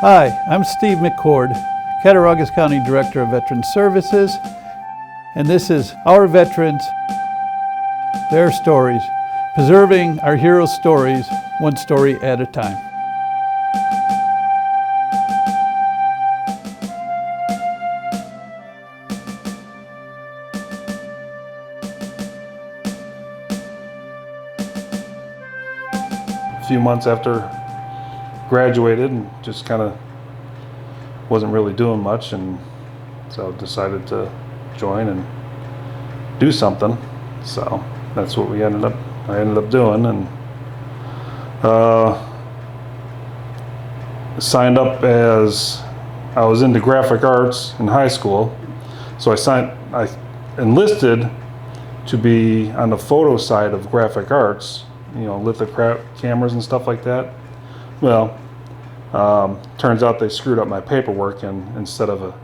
Hi, I'm Steve McCord, Cattaraugus County Director of Veteran Services, and this is Our Veterans, Their Stories, preserving our heroes' stories, one story at a time. A few months after graduated and just kind of wasn't really doing much, and so decided to join and do something. So that's what I ended up doing, and signed up as I was into graphic arts in high school. So I enlisted to be on the photo side of graphic arts, you know, lithograph cameras and stuff like that. Well, turns out they screwed up my paperwork, and instead of a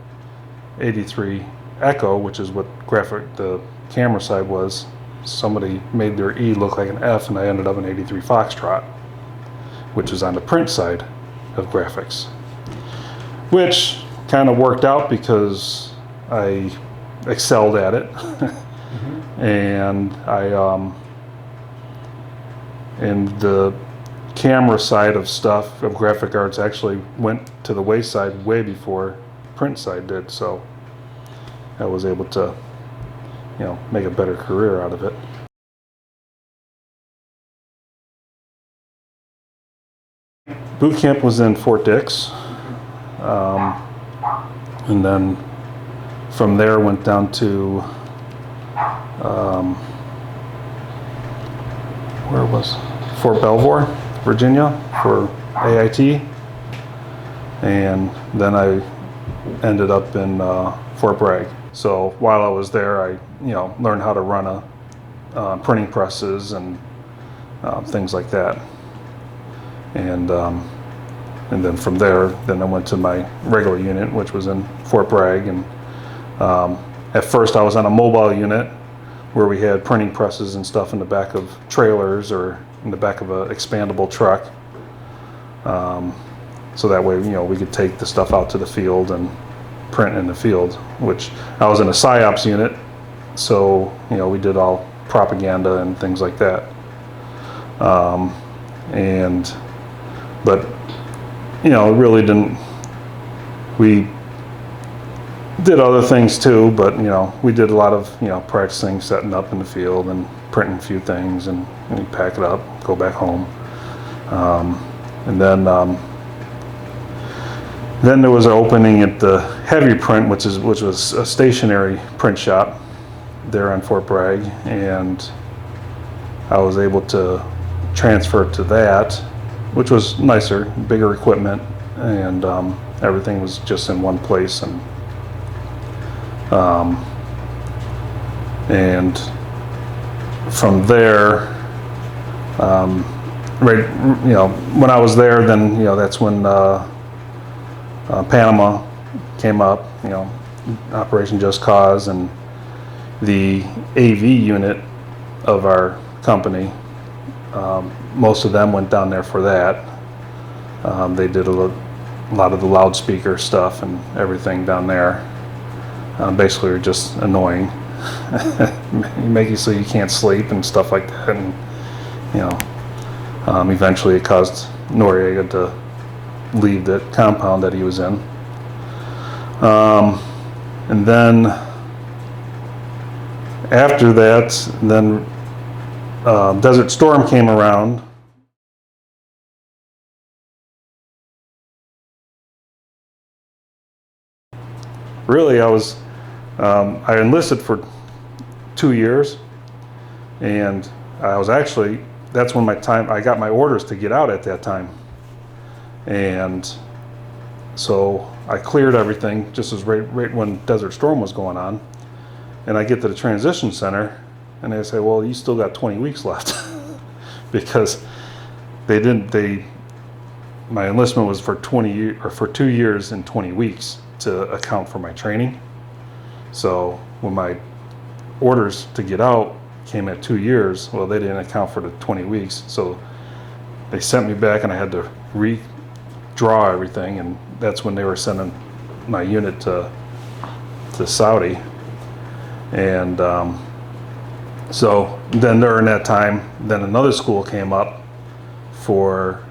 83 Echo, which is what the camera side was, somebody made their E look like an F, and I ended up an 83 Foxtrot, which is on the print side of graphics, which kind of worked out because I excelled at it. And and the camera side of stuff of graphic arts actually went to the wayside way before print side did, so I was able to, you know, make a better career out of it. Boot camp was in Fort Dix, and then from there went down to where was Fort Belvoir, Virginia, for AIT, and then I ended up in Fort Bragg. So while I was there, I learned how to run printing presses and things like that, and then from there, then I went to my regular unit, which was in Fort Bragg, and at first I was on a mobile unit where we had printing presses and stuff in the back of trailers or in the back of an expandable truck. So that way, we could take the stuff out to the field and print in the field, which I was in a psyops unit. So, we did all propaganda and things like that. But really didn't, we did other things too, but we did a lot of practicing, setting up in the field and printing a few things, and you pack it up, go back home, and then there was an opening at the Heavy Print, which was a stationary print shop there on Fort Bragg, and I was able to transfer to that, which was nicer, bigger equipment, and everything was just in one place, and from there, when I was there, then that's when Panama came up, Operation Just Cause, and the AV unit of our company, most of them went down there for that. They did a lot of the loudspeaker stuff and everything down there. Basically, are just annoying, make you so you can't sleep and stuff like that, and eventually it caused Noriega to leave the compound that he was in, and then after that, then Desert Storm came around. Really, I enlisted for 2 years, and that's when I got my orders to get out at that time. And so I cleared everything just as right when Desert Storm was going on, and I get to the transition center, and they say, well, you still got 20 weeks left because my enlistment was for 2 years and 20 weeks to account for my training. So when my orders to get out came at 2 years, well, they didn't account for the 20 weeks. So they sent me back, and I had to draw everything, and that's when they were sending my unit to Saudi. And so then during that time, then another school came up for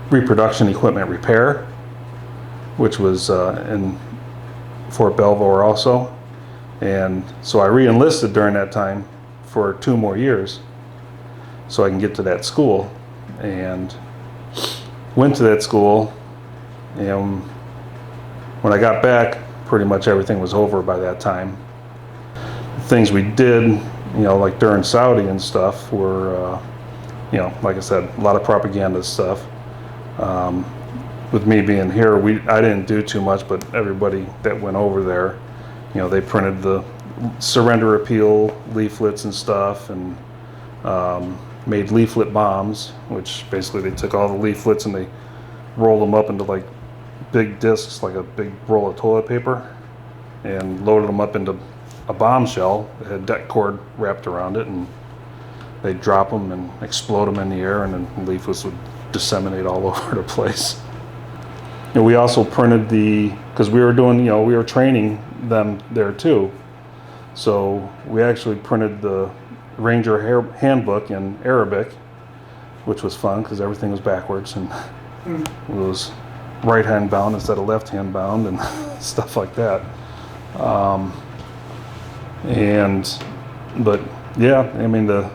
reproduction equipment repair, which was in Fort Belvoir also. And so I re-enlisted during that time for 2 more years so I can get to that school, and went to that school. And when I got back, pretty much everything was over by that time. Things we did, like during Saudi and stuff, were, like I said, a lot of propaganda stuff. With me being here, I didn't do too much, but everybody that went over there, they printed the surrender appeal leaflets and stuff, and made leaflet bombs, which basically they took all the leaflets and they rolled them up into like big discs, like a big roll of toilet paper, and loaded them up into a bombshell that had deck cord wrapped around it, and they'd drop them and explode them in the air, and then leaflets would disseminate all over the place. And we also printed because we were doing, we were training them there too. So we actually printed the Ranger handbook in Arabic, which was fun because everything was backwards, and it was right hand bound instead of left hand bound and stuff like that. But yeah, I mean the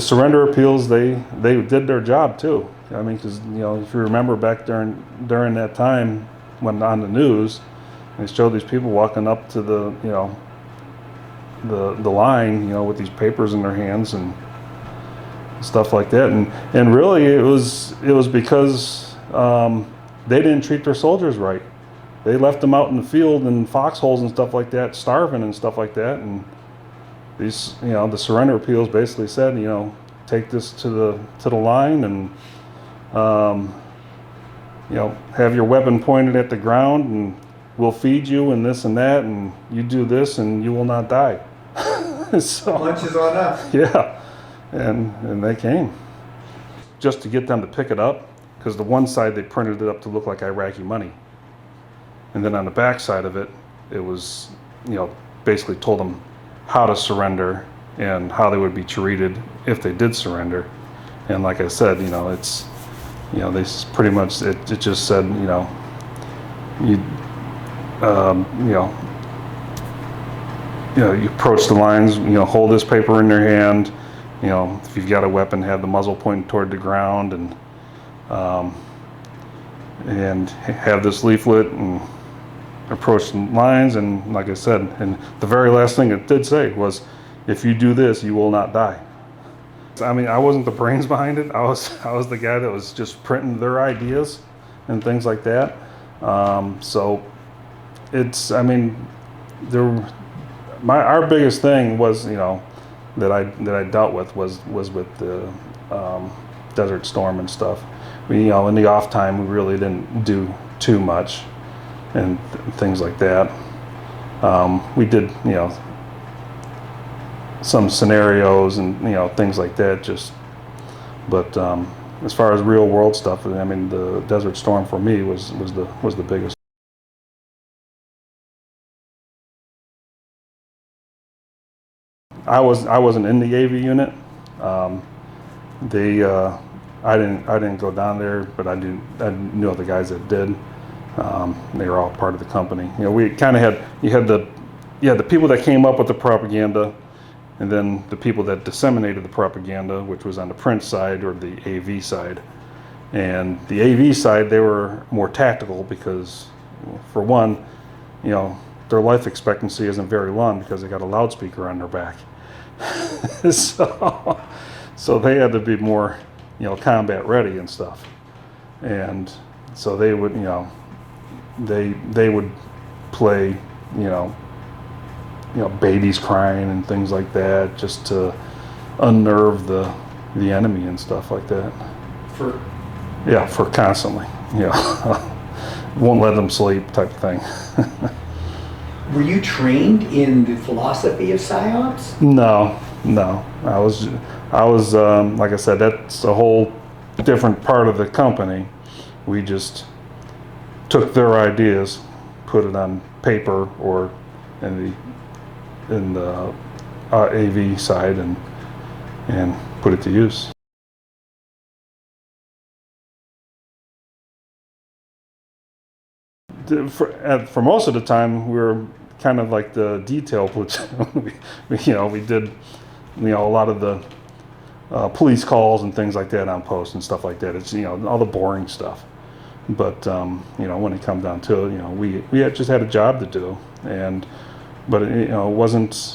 surrender appeals, they did their job too. I mean, because if you remember back during that time when on the news, they showed these people walking up to the line, with these papers in their hands and stuff like that, and really it was because they didn't treat their soldiers right. They left them out in the field in foxholes and stuff like that, starving and stuff like that. And these, the surrender appeals basically said, take this to the line, and have your weapon pointed at the ground, and we'll feed you and this and that, and you do this and you will not die. So, lunch is on us. Yeah, and they came just to get them to pick it up, because the one side they printed it up to look like Iraqi money, and then on the back side of it, it was basically told them how to surrender and how they would be treated if they did surrender. And like I said, it's they pretty much it just said you approach the lines, hold this paper in your hand, if you've got a weapon, have the muzzle pointed toward the ground, and have this leaflet and approach the lines. And like I said, and the very last thing it did say was, if you do this, you will not die. I mean, I wasn't the brains behind it. I was the guy that was just printing their ideas and things like that. So it's, I mean, our biggest thing was, that I dealt with was with the Desert Storm and stuff. We, in the off time, we really didn't do too much and things like that. We did, some scenarios and things like that. But as far as real world stuff, I mean, the Desert Storm for me was the biggest. I wasn't in the AV unit. I didn't go down there, but I knew other guys that did. They were all part of the company. We kind of had the people that came up with the propaganda, and then the people that disseminated the propaganda, which was on the print side or the AV side. And the AV side, they were more tactical because, for one, their life expectancy isn't very long because they got a loudspeaker on their back. So they had to be more, combat ready and stuff. And so they would, they would play, babies crying and things like that, just to unnerve the enemy and stuff like that. For constantly, won't let them sleep type of thing. Were you trained in the philosophy of psyops? No. I was like I said, that's a whole different part of the company. We just took their ideas, put it on paper or in the AV side, and put it to use. For most of the time, we were kind of like the detail platoon. we did a lot of the police calls and things like that on post and stuff like that. It's all the boring stuff. But when it comes down to it, we just had a job to do, but it wasn't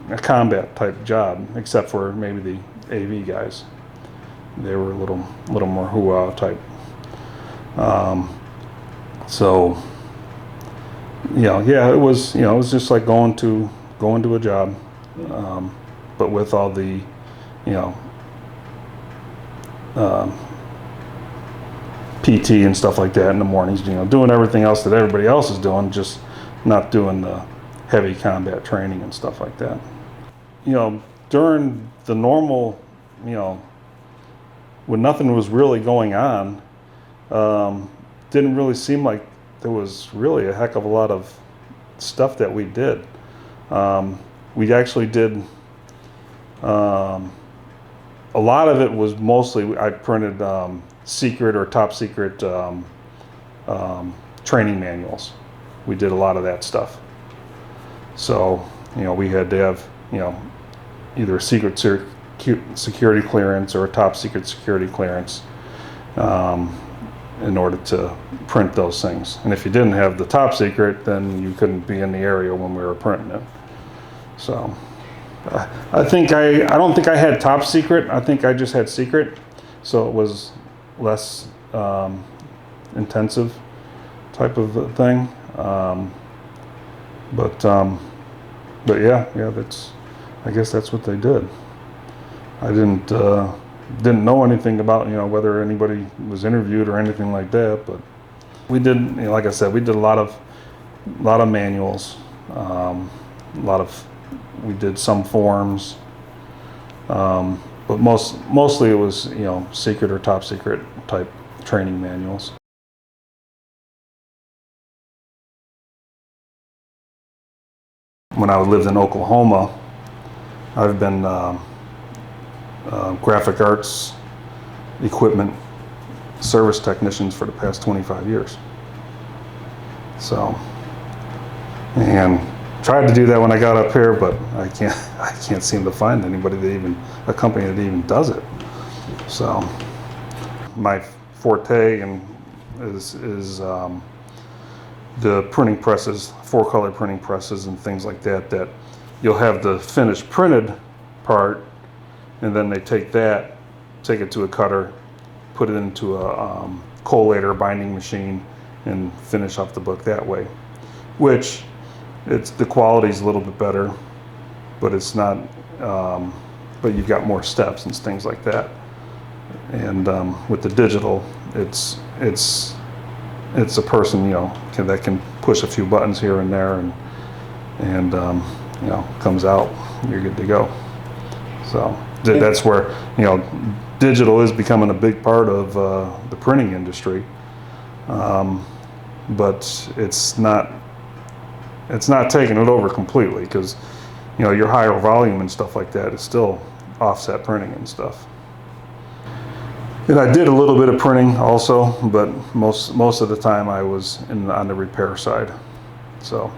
a combat type job, except for maybe the AV guys. They were a little more hoo-ah type. So it was just like going to a job, but with all the PT and stuff like that in the mornings, doing everything else that everybody else is doing, just not doing the heavy combat training and stuff like that. During the normal, when nothing was really going on, didn't really seem like there was really a heck of a lot of stuff that we did. We actually did, a lot of it was mostly, I printed secret or top secret training manuals. We did a lot of that stuff. So, we had to have, either a secret security clearance or a top secret security clearance in order to print those things. And if you didn't have the top secret, then you couldn't be in the area when we were printing it. So, I don't think I had top secret. I think I just had secret. So it was less intensive type of thing. But yeah, I guess that's what they did. I didn't know anything about whether anybody was interviewed or anything like that. But we did, like I said, we did a lot of manuals, we did some forms, but mostly it was secret or top secret type training manuals. When I lived in Oklahoma, I've been graphic arts equipment service technicians for the past 25 years. So, and tried to do that when I got up here, but I can't seem to find anybody a company that even does it. So, my forte is the printing presses, 4-color printing presses and things like that, that you'll have the finished printed part, and then they take it to a cutter, put it into a collator binding machine, and finish off the book that way. Which, the quality's a little bit better, but it's not, but you've got more steps and things like that. And with the digital, it's a person that can push a few buttons here and there, and comes out, you're good to go. So that's where digital is becoming a big part of the printing industry, but it's not taking it over completely, because your higher volume and stuff like that is still offset printing and stuff. And I did a little bit of printing also, but most of the time I was on the repair side. So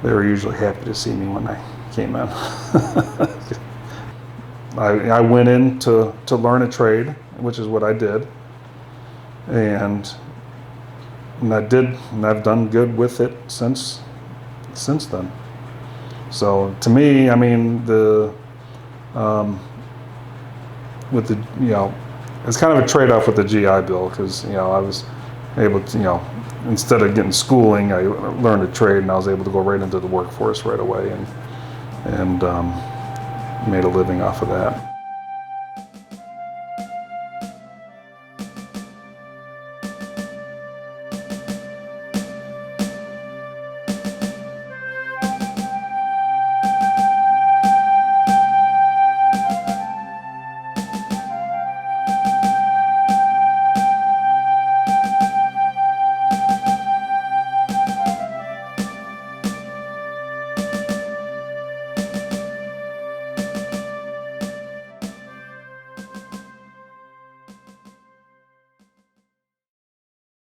they were usually happy to see me when I came in. I went in to learn a trade, which is what I did, and I've done good with it since then. So to me, I mean, it's kind of a trade-off with the GI Bill, because I was able to, instead of getting schooling, I learned a trade, and I was able to go right into the workforce right away, and made a living off of that.